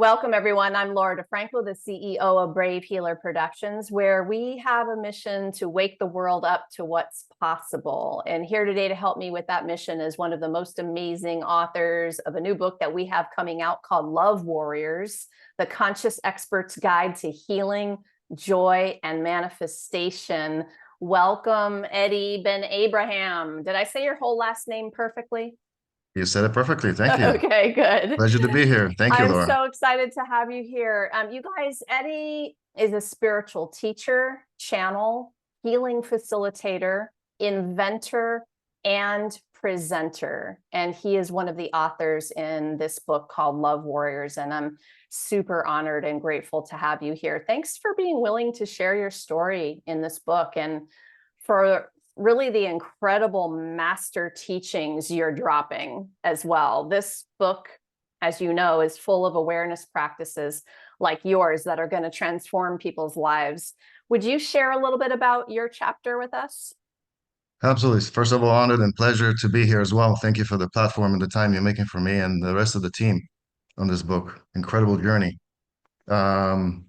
Welcome, everyone. I'm Laura DeFranco, the CEO of Brave Healer Productions, where we have a mission to wake the world up to what's possible. And here today to help me with that mission is one of the most amazing authors of a new book that we have coming out called Love Warriors, The Conscious Expert's Guide to Healing, Joy, and Manifestation. Welcome, Eddie BenAbraham. Did I say your whole last name perfectly? You said it perfectly. Thank you. Okay, good. Pleasure to be here. Thank you, I'm Laura. so excited to have you here. You guys, Eddie is a spiritual teacher, channel, healing facilitator, inventor, and presenter. And he is one of the authors in this book called Love Warriors. And I'm super honored and grateful to have you here. Thanks for being willing to share your story in this book and for really the incredible master teachings you're dropping as well. This book, as you know, is full of awareness practices like yours that are going to transform people's lives. Would you share a little bit about your chapter with us? Absolutely. First of all, honored and pleasure to be here as well. Thank you for the platform and the time you're making for me and the rest of the team on this book. Incredible journey. Um,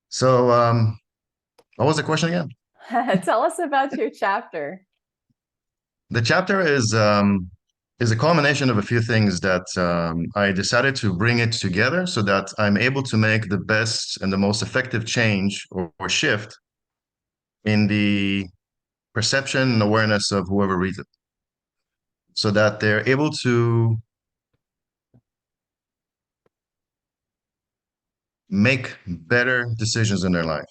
so, what was the question again? Tell us about your chapter. The chapter is a culmination of a few things that I decided to bring it together so that I'm able to make the best and the most effective change or shift in the perception and awareness of whoever reads it, so that they're able to make better decisions in their life,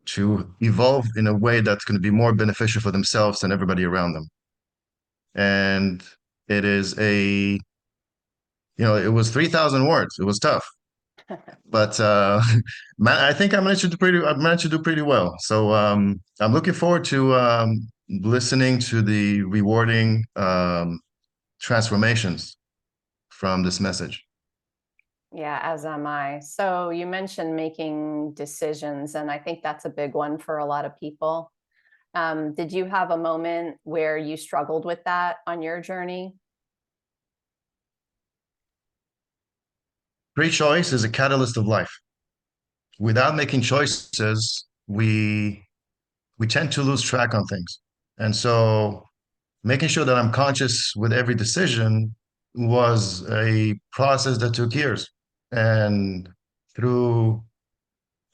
to evolve in a way that's going to be more beneficial for themselves and everybody around them. And it is it was 3,000 words. It was tough, but I think I managed to do pretty well. So I'm looking forward to listening to the rewarding transformations from this message. Yeah, as am I. So you mentioned making decisions, and I think that's a big one for a lot of people. Did you have a moment where you struggled with that on your journey? Free choice is a catalyst of life. Without making choices, we tend to lose track on things. And so making sure that I'm conscious with every decision was a process that took years. And through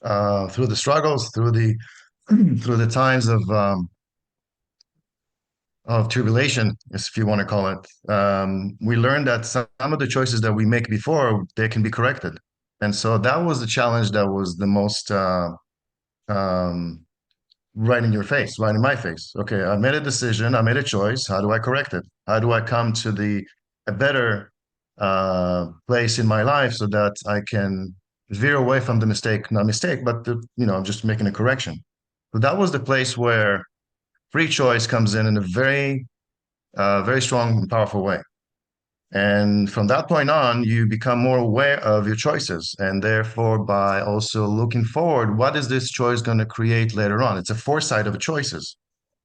through the struggles, through the through the times of tribulation, if you want to call it, we learned that some of the choices that we make before, they can be corrected. And so that was the challenge that was the most um, right in your face, right in my face. Okay, I made a decision, I made a choice. How do I correct it? How do I come to a better place in my life so that I can veer away from the mistake, not mistake, but I'm just making a correction. So that was the place where free choice comes in a very strong and powerful way. And from that point on, you become more aware of your choices. And therefore, by also looking forward, what is this choice going to create later on? It's a foresight of choices.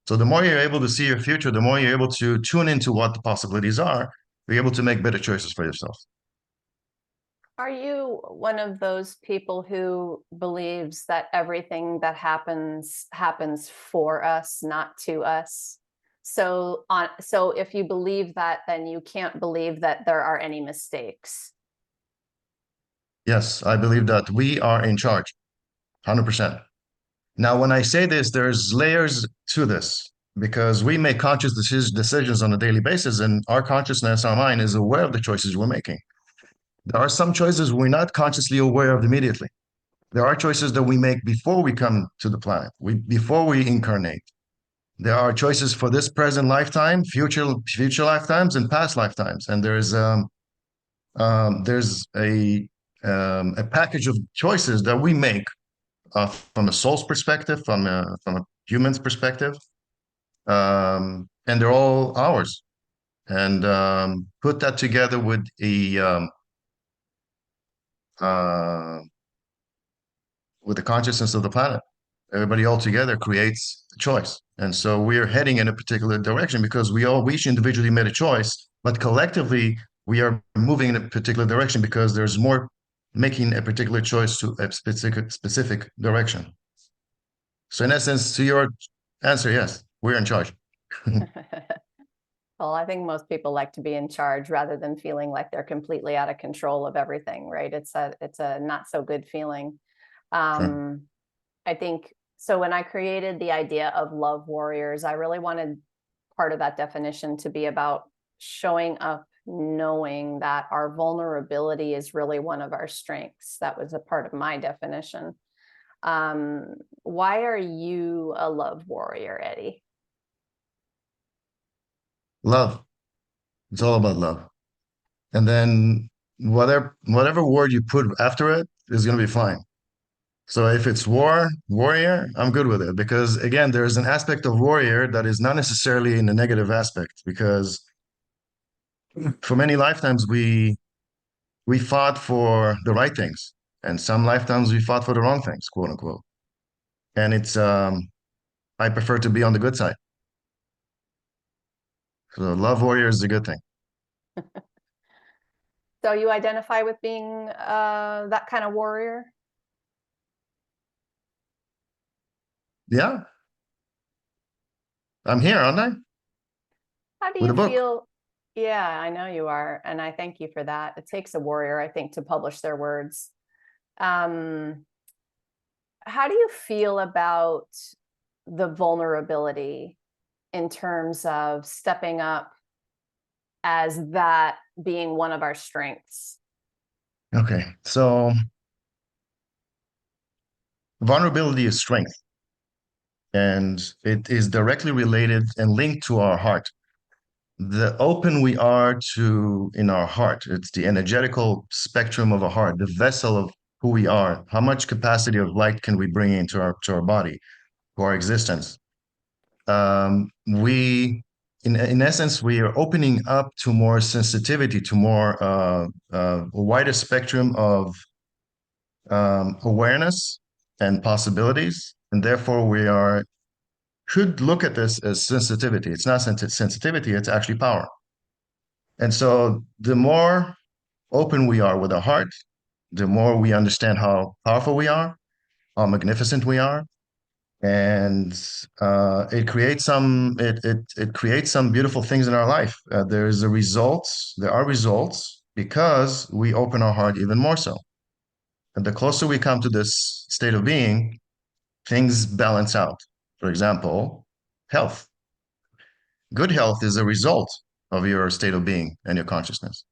So the more you're able to see your future, the more you're able to tune into what the possibilities are, you're able to make better choices for yourself. Are you one of those people who believes that everything that happens for us, not to us? So if you believe that, then you can't believe that there are any mistakes. Yes, I believe that we are in charge, 100%. Now, when I say this, there's layers to this because we make conscious decisions on a daily basis, and our consciousness, our mind, is aware of the choices we're making. There are some choices we're not consciously aware of immediately. There are choices that we make before we come to the planet, before we incarnate. There are choices for this present lifetime, future lifetimes, and past lifetimes. And there's a package of choices that we make from a soul's perspective, from a human's perspective, and they're all ours. And put that together uh, with the consciousness of the planet. Everybody all together creates a choice. And so we're heading in a particular direction because we each individually made a choice, but collectively we are moving in a particular direction because there's more making a particular choice to a specific direction. So in essence, to your answer, yes, we're in charge. Well, I think most people like to be in charge rather than feeling like they're completely out of control of everything, right? It's a not so good feeling. Sure. I think so. When I created the idea of love warriors, I really wanted part of that definition to be about showing up, knowing that our vulnerability is really one of our strengths. That was a part of my definition. Why are you a love warrior, Eddie? Love. It's all about love. And then whatever word you put after it is going to be fine. So if it's warrior, I'm good with it because again, there's an aspect of warrior that is not necessarily in the negative aspect because for many lifetimes we fought for the right things and some lifetimes we fought for the wrong things, quote unquote. And it's I prefer to be on the good side. So love warrior is a good thing. So you identify with being that kind of warrior? Yeah, I'm here, aren't I? How do With you a book. feel? Yeah, I know you are, and I thank you for that. It takes a warrior, I think, to publish their words. Um, how do you feel about the vulnerability in terms of stepping up as that being one of our strengths? Okay. So vulnerability is strength and it is directly related and linked to our heart. The open we are to in our heart, it's the energetical spectrum of our heart, the vessel of who we are. How much capacity of light can we bring into our body, to our existence? We in essence, we are opening up to more sensitivity, to more a wider spectrum of awareness and possibilities, and therefore we are should look at this as sensitivity. It's not sensitivity; it's actually power. And so, the more open we are with our heart, the more we understand how powerful we are, how magnificent we are, and it creates some beautiful things in our life. There are results because we open our heart even more so. And the closer we come to this state of being, things balance out. For example, health. Good health is a result of your state of being and your consciousness.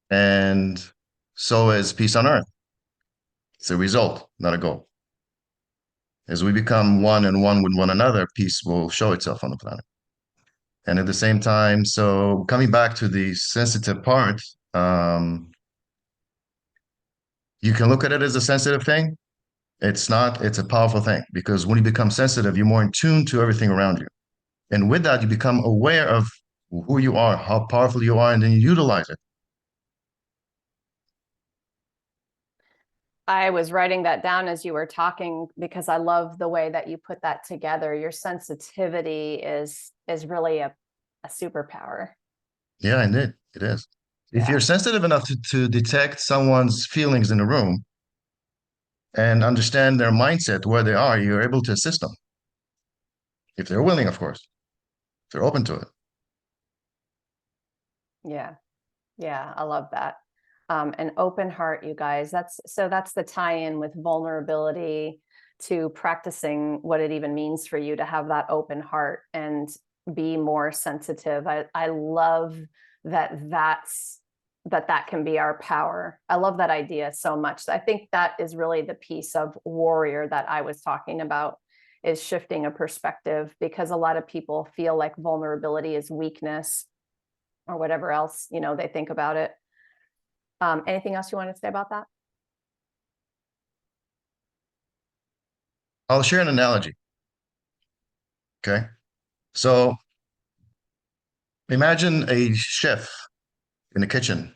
And so is peace on earth. It's a result, not a goal. As we become one and one with one another, peace will show itself on the planet. And at the same time, so coming back to the sensitive part, you can look at it as a sensitive thing. It's not, it's a powerful thing because when you become sensitive, you're more in tune to everything around you. And with that, you become aware of who you are, how powerful you are, and then you utilize it. I was writing that down as you were talking because I love the way that you put that together. Your sensitivity is really a superpower. Yeah, indeed, it is. If you're Yeah. sensitive enough to detect someone's feelings in a room and understand their mindset, where they are, you're able to assist them. If they're willing, of course, if they're open to it. Yeah. Yeah, I love that. An open heart, you guys. That's the tie-in with vulnerability to practicing what it even means for you to have that open heart and be more sensitive. I love that can be our power. I love that idea so much. I think that is really the piece of warrior that I was talking about is shifting a perspective because a lot of people feel like vulnerability is weakness or whatever else, they think about it. Anything else you want to say about that? I'll share an analogy. Okay. So imagine a chef in the kitchen.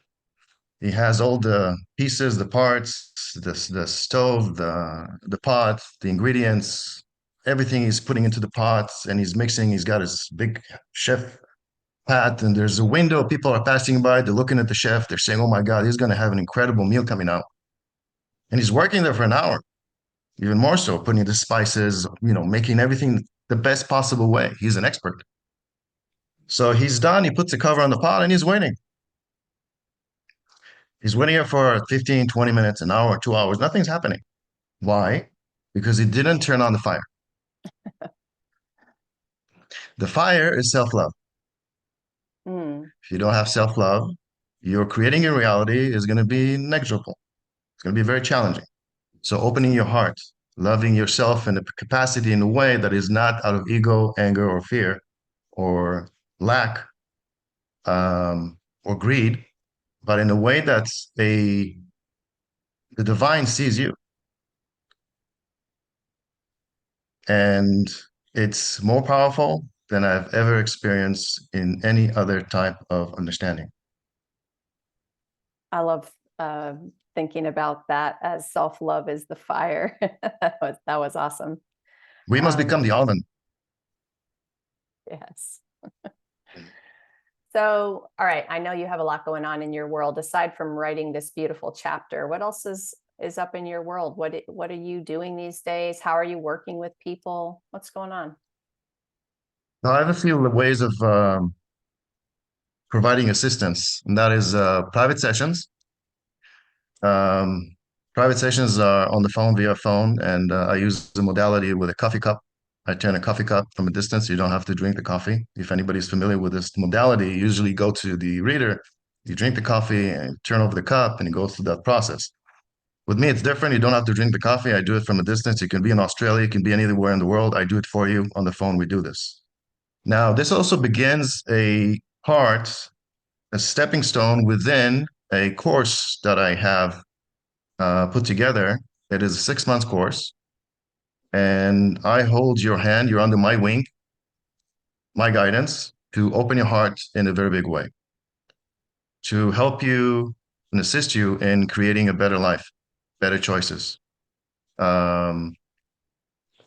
He has all the pieces, the parts, the stove, the pot, the ingredients, everything he's putting into the pot and he's mixing. He's got his big chef pat, and there's a window. People are passing by. They're looking at the chef. They're saying, "Oh my God, he's going to have an incredible meal coming out." And he's working there for an hour, even more so, putting the spices, making everything the best possible way. He's an expert. So he's done. He puts the cover on the pot and he's waiting. He's waiting here for 15, 20 minutes, an hour, 2 hours. Nothing's happening. Why? Because he didn't turn on the fire. The fire is self-love. Mm, If you don't have self-love, your creating your reality is going to be negligible. It's going to be very challenging. So opening your heart, loving yourself in a capacity in a way that is not out of ego, anger, or fear, or lack, or greed, but in a way that's the divine sees you. And it's more powerful than I've ever experienced in any other type of understanding. I love thinking about that as self-love is the fire. That was awesome. We must become Um, the oven. yes. So, all right, I know you have a lot going on in your world. Aside from writing this beautiful chapter, what else is up in your world? What are you doing these days? How are you working with people? What's going on? Now, I have a few ways of providing assistance, and that is private sessions. Um, Private sessions are on the phone via phone, and I use the modality with a coffee cup. I turn a coffee cup from a distance. You don't have to drink the coffee. If anybody's familiar with this modality, you usually go to the reader, you drink the coffee and turn over the cup, and it goes through that process. With me, it's different. You don't have to drink the coffee. I do it from a distance. You can be in Australia, you can be anywhere in the world. I do it for you on the phone. We do this. Now, this also begins a stepping stone within a course that I have put together. It is a 6 months course, and I hold your hand. You're under my wing, my guidance to open your heart in a very big way, to help you and assist you in creating a better life, better choices, um,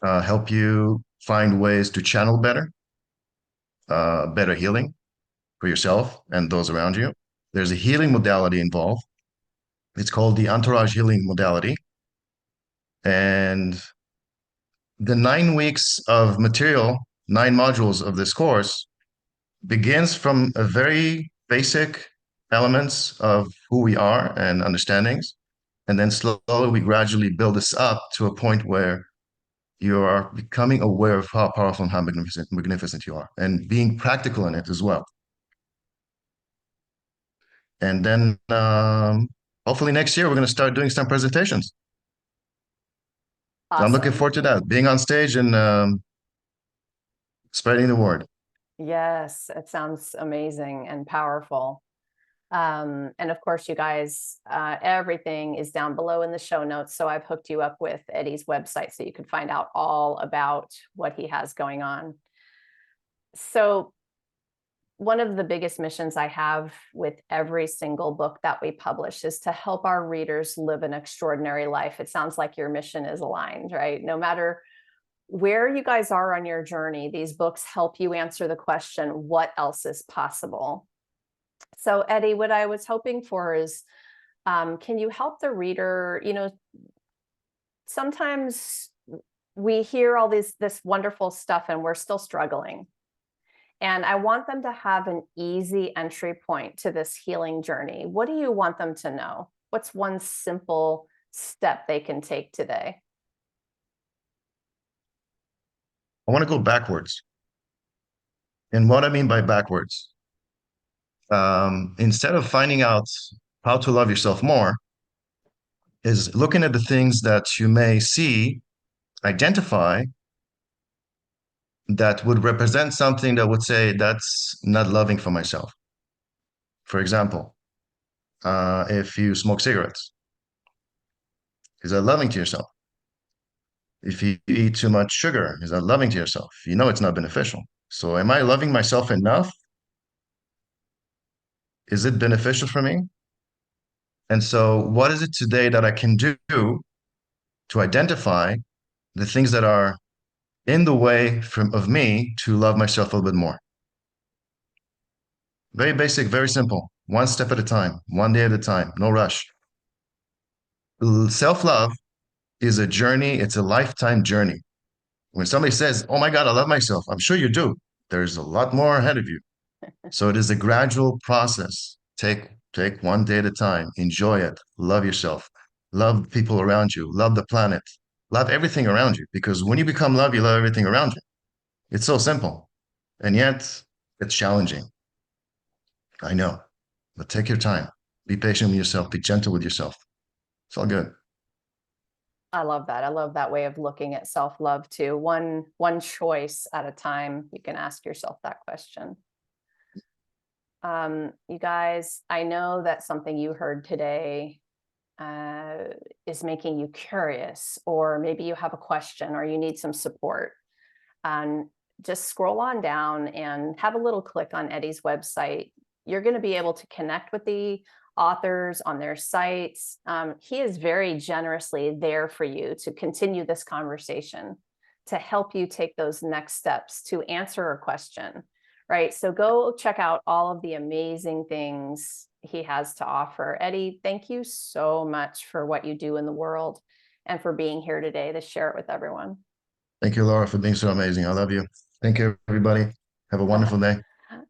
help you find ways to channel better, better healing for yourself and those around you. There's a healing modality involved. It's called the entourage healing modality. And the 9 weeks of material, 9 modules of this course begins from a very basic elements of who we are and understandings. And then slowly we gradually build this up to a point where you are becoming aware of how powerful and how magnificent you are and being practical in it as well. And then hopefully next year we're going to start doing some presentations. So I'm looking Awesome. forward to that, being on stage and spreading the word. Yes, it sounds amazing and powerful. And of course, you guys, everything is down below in the show notes. So I've hooked you up with Eddie's website so you can find out all about what he has going on. So one of the biggest missions I have with every single book that we publish is to help our readers live an extraordinary life. It sounds like your mission is aligned, right? No matter where you guys are on your journey, these books help you answer the question, what else is possible? So Eddie, what I was hoping for is, can you help the reader? Sometimes we hear all this wonderful stuff and we're still struggling. And I want them to have an easy entry point to this healing journey. What do you want them to know? What's one simple step they can take today? I want to go backwards. And what I mean by backwards, instead of finding out how to love yourself more, is looking at the things that you may see, identify that would represent something that would say that's not loving for myself. For example, if you smoke cigarettes, is that loving to yourself? If you eat too much sugar, is that loving to yourself? You know it's not beneficial. So am I loving myself enough? Is it beneficial for me? And so what is it today that I can do to identify the things that are in the way of me to love myself a little bit more? Very basic, very simple. One step at a time, one day at a time, no rush. Self-love is a journey, it's a lifetime journey. When somebody says, "Oh my God, I love myself," I'm sure you do. There's a lot more ahead of you. So it is a gradual process. Take one day at a time. Enjoy it. Love yourself. Love people around you. Love the planet. Love everything around you. Because when you become love, you love everything around you. It's so simple. And yet it's challenging. I know. But take your time. Be patient with yourself. Be gentle with yourself. It's all good. I love that. I love that way of looking at self-love too. One choice at a time. You can ask yourself that question. You guys, I know that something you heard today is making you curious, or maybe you have a question or you need some support. Just scroll on down and have a little click on Eddie's website. You're going to be able to connect with the authors on their sites. He is very generously there for you to continue this conversation, to help you take those next steps, to answer a question, right? So go check out all of the amazing things he has to offer. Eddie, thank you so much for what you do in the world and for being here today to share it with everyone. Thank you, Laura, for being so amazing. I love you. Thank you, everybody. Have a wonderful day.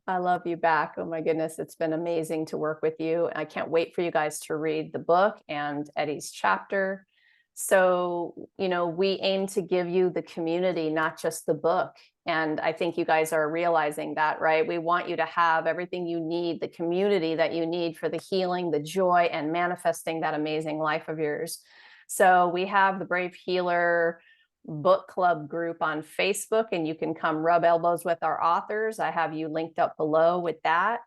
I love you back. Oh my goodness, it's been amazing to work with you. I can't wait for you guys to read the book and Eddie's chapter. So, we aim to give you the community, not just the book. And I think you guys are realizing that, right? We want you to have everything you need, the community that you need for the healing, the joy, and manifesting that amazing life of yours. So we have the Brave Healer book club group on Facebook, and you can come rub elbows with our authors. I have you linked up below with that.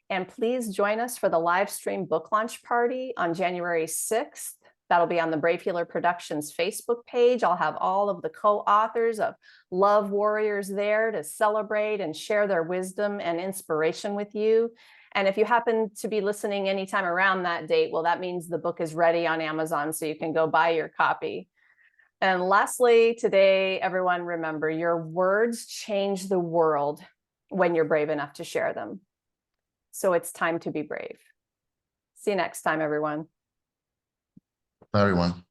And please join us for the live stream book launch party on January 6th. That'll be on the Brave Healer Productions Facebook page. I'll have all of the co-authors of Love Warriors there to celebrate and share their wisdom and inspiration with you. And if you happen to be listening anytime around that date, well, that means the book is ready on Amazon, so you can go buy your copy. And lastly, today, everyone, remember, your words change the world when you're brave enough to share them. So it's time to be brave. See you next time, everyone. Bye, everyone.